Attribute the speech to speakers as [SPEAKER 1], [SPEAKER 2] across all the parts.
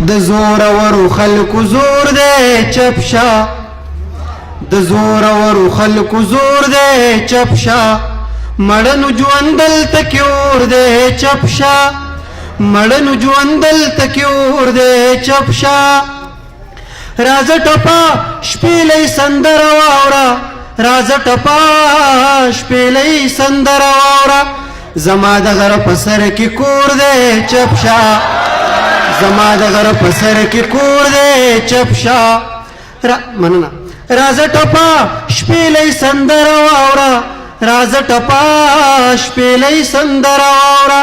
[SPEAKER 1] د زورورو خلکو زور دی چپ شه د زورورو خلکو زور دی چپ شه مړنو ژوند دلته کې اور دی چپ شه مړنو ژوند دلته کې اور دی چپ شه راځه ټپه شپېلۍ سندره واوره راځه ټپه شپېلۍ سندره واوره زما د غره په سر کې کور دی چپ شه زما د غره په سر کې کور دی چپ شه مننه راځه ټپه شپېلۍ سندره واوره راځه ټپه شپېلۍ سندره واوره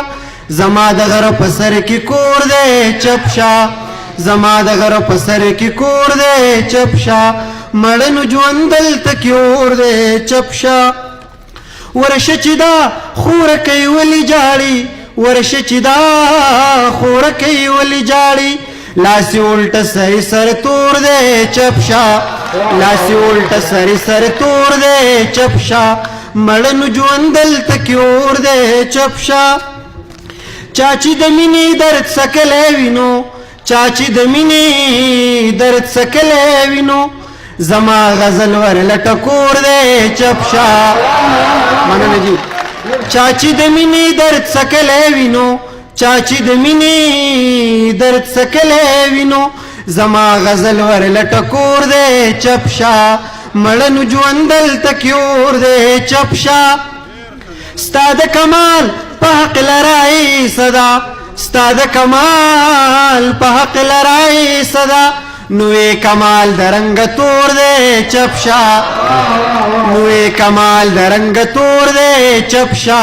[SPEAKER 1] زما د غره په سر کې کور دی چپ شه زما د غره په سر کې کور دی چپ شه مړنو ژوند دلته کې اور دی چپ شه ورشه چې دا خوره کوي ولې جاړي ورشه چې دا خوره کوي ولې جاړي لاس یې الټه سری سر تور دی چپ شه لاس یې الټه سری سر تور دی چپ شه مړنو ژوند دلته کې اور دی چپ شه چا چې د مینې درد څکلی وینو چا چې د مینې درد څکلی وینو زما غزل ورله ټکور دی چپ شه مننه جی چا چې د مینې درد څکلی وینو چا چې د مینې درد څکلی وینو زما غزل ورله ټکور دی چپ شه مړنو ژوند دلته کې اور دی چپ شه ستا د کمال په حق لرای صدا ستا د کمال په حق لرای صدا نوې کمال د رنګ تور دی چپ شه نوې کمال د رنګ تور دی چپ شه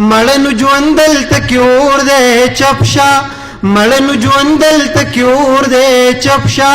[SPEAKER 1] مړنو ژوند دلته کې اور دی چپ شه مړنو ژوند دلته کې اور دی چپ شه